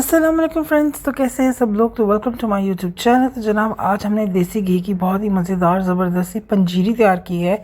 अस्सलाम वालेकुम फ्रेंड्स। तो कैसे हैं सब लोग। तो welcome to my YouTube channel. तो जनाब आज हमने देसी घी की बहुत ही मज़ेदार ज़बरदस्त सी पंजीरी तैयार की है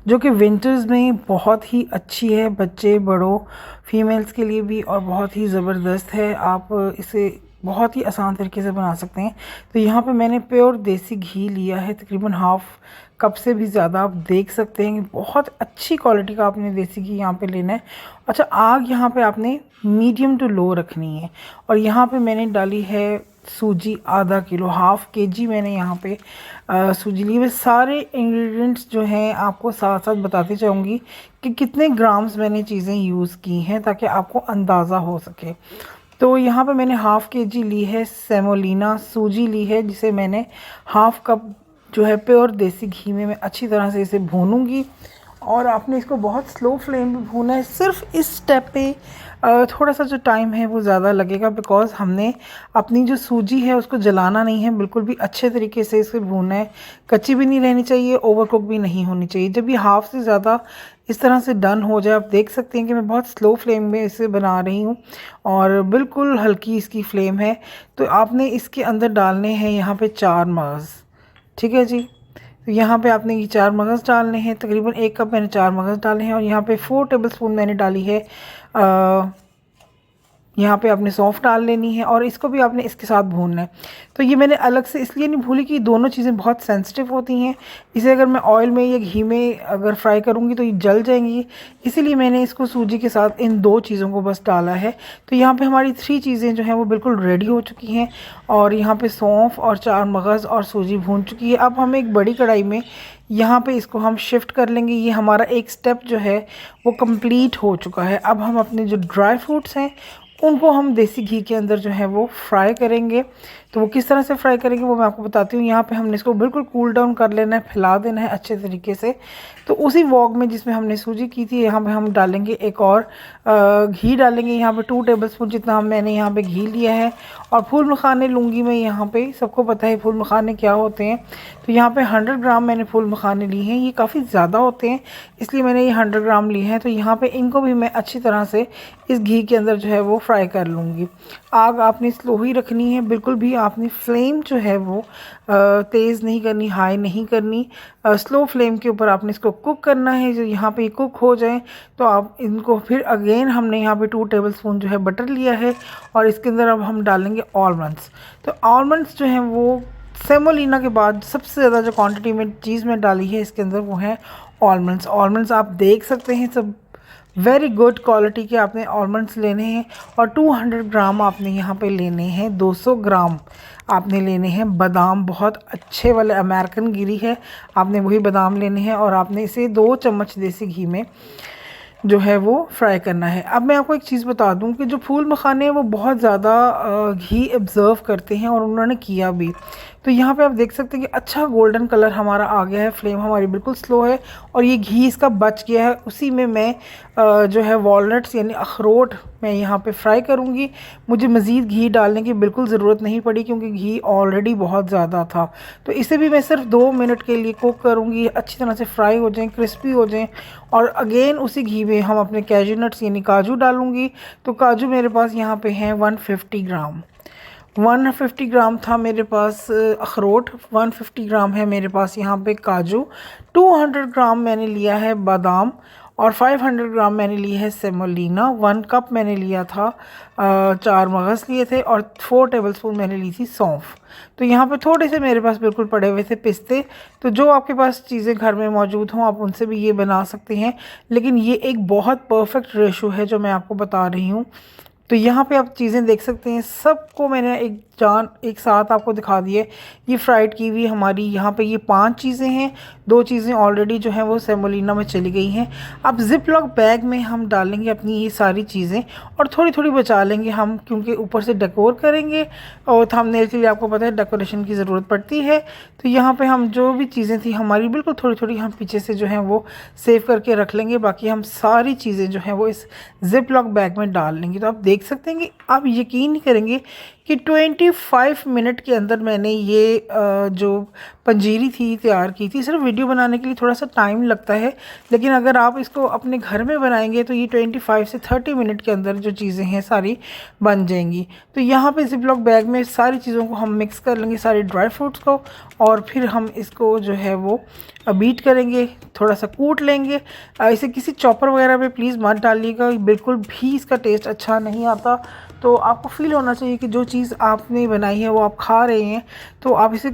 जो कि विंटर्स में बहुत ही अच्छी है, बच्चे बड़ों फीमेल्स के लिए भी, और बहुत ही ज़बरदस्त है। आप इसे बहुत ही आसान तरीके से बना सकते हैं। तो यहाँ पे मैंने प्योर देसी घी लिया है, तकरीबन हाफ़ कप से भी ज़्यादा। आप देख सकते हैं कि बहुत अच्छी क्वालिटी का आपने देसी घी यहाँ पे लेना है। अच्छा, आग यहाँ पे आपने मीडियम टू लो रखनी है। और यहाँ पे मैंने डाली है सूजी आधा किलो, हाफ़ केजी मैंने यहाँ पे सूजी ली है। सारे इंग्रेडिएंट्स जो हैं आपको साथ साथ बताती चाहूँगी कि कितने ग्राम्स मैंने चीज़ें यूज़ की हैं ताकि आपको अंदाज़ा हो सके। तो यहाँ पे मैंने हाफ़ केजी ली है सेमोलिना सूजी ली है, जिसे मैंने हाफ़ कप जो है प्योर देसी घी में मैं अच्छी तरह से इसे भूनूंगी। और आपने इसको बहुत स्लो फ्लेम पे भूना है। सिर्फ इस स्टेप पे थोड़ा सा जो टाइम है वो ज़्यादा लगेगा, बिकॉज़ हमने अपनी जो सूजी है उसको जलाना नहीं है, बिल्कुल भी अच्छे तरीके से इसे भूनना है। कच्ची भी नहीं रहनी चाहिए, ओवरकुक भी नहीं होनी चाहिए। जब ये हाफ़ से ज़्यादा इस तरह से डन हो जाए, आप देख सकते हैं कि मैं बहुत स्लो फ्लेम में इसे बना रही हूँ और बिल्कुल हल्की इसकी फ्लेम है। तो आपने इसके अंदर डालने हैं यहाँ पे 4 मगज़, ठीक है जी। तो यहाँ पे आपने ये 4 मगज़ डालने हैं, तकरीबन 1 कप मैंने 4 मगज़ डाले हैं। और यहाँ पे 4 टेबलस्पून मैंने डाली है यहाँ पे आपने सौंफ डाल लेनी है और इसको भी आपने इसके साथ भूनना है। तो ये मैंने अलग से इसलिए नहीं भूली कि दोनों चीज़ें बहुत सेंसिटिव होती हैं। इसे अगर मैं ऑयल में या घी में अगर फ्राई करूँगी तो ये जल जाएंगी, इसीलिए मैंने इसको सूजी के साथ इन 2 चीज़ों को बस डाला है। तो यहाँ पे हमारी 3 चीज़ें जो हैं वो बिल्कुल रेडी हो चुकी हैं और यहाँ पे सौंफ और 4 मगज़ और सूजी भून चुकी है। अब हम एक बड़ी कढ़ाई में यहाँ पे इसको हम शिफ्ट कर लेंगे। ये हमारा एक स्टेप जो है वो कंप्लीट हो चुका है। अब हम अपने जो ड्राई फ्रूट्स हैं उनको हम देसी घी के अंदर जो है वो फ्राई करेंगे। तो वो किस तरह से फ्राई करेंगे वो मैं आपको बताती हूँ। यहाँ पे हमने इसको बिल्कुल कूल डाउन कर लेना है, फैला देना है अच्छे तरीके से। तो उसी वॉग में जिसमें हमने सूजी की थी, यहाँ पे हम डालेंगे एक और घी डालेंगे। यहाँ पे 2 टेबलस्पून जितना मैंने यहाँ पे घी लिया है। और फूल मखाने लूँगी मैं यहाँ पे, सबको पता है फूल मखाने क्या होते हैं। तो यहाँ पे 100 ग्राम मैंने फूल मखाने लिए हैं। ये काफ़ी ज़्यादा होते हैं इसलिए मैंने ये 100 ग्राम लिए हैं। तो यहाँ पे इनको भी मैं अच्छी तरह से इस घी के अंदर जो है वो फ्राई कर लूँगी। आग आपने स्लो ही रखनी है, बिल्कुल भी आपने फ्लेम जो है वो तेज़ नहीं करनी, हाई नहीं करनी। स्लो फ्लेम के ऊपर आपने इसको कुक करना है। जो यहाँ पे कुक हो जाए तो आप इनको फिर अगेन हमने यहाँ पे 2 टेबलस्पून जो है बटर लिया है और इसके अंदर अब हम डालेंगे आलमंड्स। तो आलमंड्स जो हैं वो सेमोलिना के बाद सबसे ज़्यादा जो क्वांटिटी में चीज़ में डाली है इसके अंदर वो है आलमंड्स। आलमंड्स आप देख सकते हैं सब वेरी गुड क्वालिटी के आपने आलमंड्स लेने हैं। और 200 ग्राम आपने यहाँ पे लेने हैं, 200 ग्राम आपने लेने हैं बादाम, बहुत अच्छे वाले अमेरिकन गिरी है, आपने वही बादाम लेने हैं। और आपने इसे 2 चम्मच देसी घी में जो है वो फ्राई करना है। अब मैं आपको एक चीज़ बता दूं कि जो फूल मखाने हैं वो बहुत ज़्यादा घी ऑब्ज़र्व करते हैं और उन्होंने किया भी। तो यहाँ पे आप देख सकते हैं कि अच्छा गोल्डन कलर हमारा आ गया है। फ्लेम हमारी बिल्कुल स्लो है और ये घी इसका बच गया है। उसी में मैं जो है वॉलनट्स यानी अखरोट मैं यहाँ पे फ्राई करूँगी। मुझे मज़ीद घी डालने की बिल्कुल ज़रूरत नहीं पड़ी क्योंकि घी ऑलरेडी बहुत ज़्यादा था। तो इसे भी मैं सिर्फ 2 मिनट के लिए कुक करूँगी, अच्छी तरह से फ्राई हो जाएँ, क्रिस्पी हो जाएँ। और अगेन उसी घी में हम अपने कैजू नट्स यानी काजू डालूँगी। तो काजू मेरे पास यहाँ पे हैं 150 ग्राम, 150 ग्राम था मेरे पास अखरोट, 150 ग्राम है मेरे पास यहाँ पे काजू, 200 ग्राम मैंने लिया है बादाम और 500 ग्राम मैंने ली है सेमोलिना। 1 कप मैंने लिया था 4 मगज़ लिए थे और 4 टेबलस्पून मैंने ली थी सौंफ। तो यहाँ पे थोड़े से मेरे पास बिल्कुल पड़े हुए थे पिस्ते। तो जो आपके पास चीज़ें घर में मौजूद हों आप उनसे भी ये बना सकते हैं, लेकिन ये एक बहुत परफेक्ट रेशो है जो मैं आपको बता रही हूँ। तो यहाँ पे आप चीज़ें देख सकते हैं, सबको मैंने एक साथ आपको दिखा दिए। ये फ्राइड कीवी हमारी यहाँ पे ये 5 चीज़ें हैं, 2 चीज़ें ऑलरेडी जो हैं वो सेमोलिना में चली गई हैं। अब जिप लॉक बैग में हम डालेंगे अपनी ये सारी चीज़ें और थोड़ी थोड़ी बचा लेंगे हम, क्योंकि ऊपर से डेकोर करेंगे और थंबनेल के लिए आपको पता है डेकोरेशन की ज़रूरत पड़ती है। तो यहाँ पर हम जो भी चीज़ें थी हमारी बिल्कुल थोड़ी थोड़ी हम पीछे से जो हैं वो सेव करके रख लेंगे। बाकी हम सारी चीज़ें जो हैं वो इस जिप लॉक बैग में डाल लेंगे। तो आप देख सकते हैं कि आप यकीन नहीं करेंगे कि 25 मिनट के अंदर मैंने ये जो पंजीरी थी तैयार की थी। सिर्फ वीडियो बनाने के लिए थोड़ा सा टाइम लगता है, लेकिन अगर आप इसको अपने घर में बनाएंगे तो ये 25 से 30 मिनट के अंदर जो चीज़ें हैं सारी बन जाएंगी। तो यहाँ पे जिप लॉक बैग में सारी चीज़ों को हम मिक्स कर लेंगे, सारे ड्राई फ्रूट्स को, और फिर हम इसको जो है वो बीट करेंगे, थोड़ा सा कूट लेंगे। इसे किसी चॉपर वगैरह में प्लीज़ मत डालिएगा, बिल्कुल भी इसका टेस्ट अच्छा नहीं आता। तो आपको फील होना चाहिए कि जो चीज़ आपने बनाई है वो आप खा रहे हैं। तो आप इसे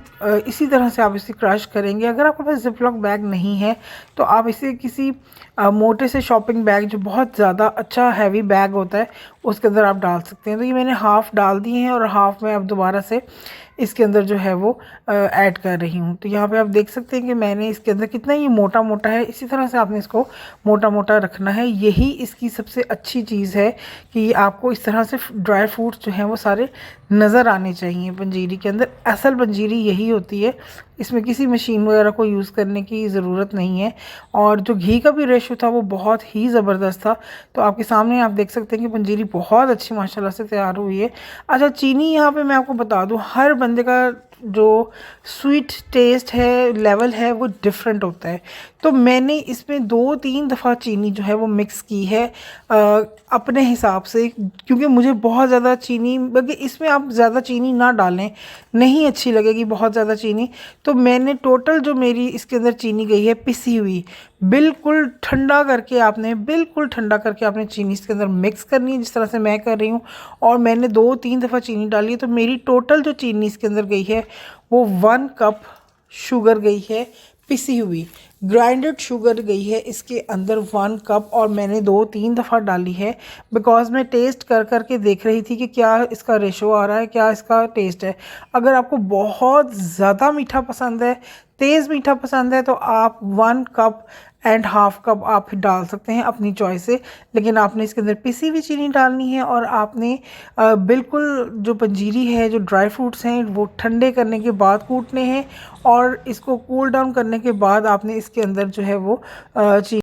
इसी तरह से आप इसे क्रश करेंगे। अगर आपके पास जिप लॉक बैग नहीं है तो आप इसे किसी मोटे से शॉपिंग बैग, जो बहुत ज़्यादा अच्छा हैवी बैग होता है, उसके अंदर आप डाल सकते हैं। तो ये मैंने हाफ़ डाल दिए हैं और हाफ़ में अब दोबारा से इसके अंदर जो है वो ऐड कर रही हूँ। तो यहाँ पे आप देख सकते हैं कि मैंने इसके अंदर कितना ये मोटा मोटा है, इसी तरह से आपने इसको मोटा मोटा रखना है। यही इसकी सबसे अच्छी चीज़ है कि आपको इस तरह से ड्राई फ्रूट्स जो हैं वो सारे नज़र आने चाहिए पंजीरी के अंदर। असल पंजीरी यही होती है, इसमें किसी मशीन वगैरह को यूज़ करने की ज़रूरत नहीं है। और जो घी का भी रेशो था वो बहुत ही ज़बरदस्त था। तो आपके सामने आप देख सकते हैं कि पंजीरी बहुत अच्छी माशाल्लाह से तैयार हुई है। अच्छा, चीनी यहाँ पे मैं आपको बता दूँ, हर बंदे का जो स्वीट टेस्ट है, लेवल है, वो डिफरेंट होता है। तो मैंने इसमें 2-3 दफ़ा चीनी जो है वो मिक्स की है अपने हिसाब से, क्योंकि मुझे बहुत ज़्यादा चीनी, बल्कि इसमें आप ज़्यादा चीनी ना डालें, नहीं अच्छी लगेगी बहुत ज़्यादा चीनी। तो मैंने टोटल जो मेरी इसके अंदर चीनी गई है पिसी हुई, बिल्कुल ठंडा करके आपने, बिल्कुल ठंडा करके आपने चीनी इसके अंदर मिक्स करनी है, जिस तरह से मैं कर रही हूँ। और मैंने 2-3 दफ़ा चीनी डाली है, तो मेरी टोटल जो चीनी इसके अंदर गई है वो 1 कप शुगर गई है, पिसी हुई ग्राइंडेड शुगर गई है इसके अंदर 1 कप। और मैंने 2-3 दफ़ा डाली है, बिकॉज़ मैं टेस्ट कर कर के देख रही थी कि क्या इसका रेशो आ रहा है, क्या इसका टेस्ट है। अगर आपको बहुत ज़्यादा मीठा पसंद है, तेज़ मीठा पसंद है, तो आप 1 कप एंड हाफ़ कप आप डाल सकते हैं अपनी चॉइस से। लेकिन आपने इसके अंदर पिसी हुई चीनी डालनी है, और आपने बिल्कुल जो पंजीरी है, जो ड्राई फ्रूट्स हैं, वो ठंडे करने के बाद कूटने हैं, और इसको कूल डाउन करने के बाद आपने इसके अंदर जो है वो चीनी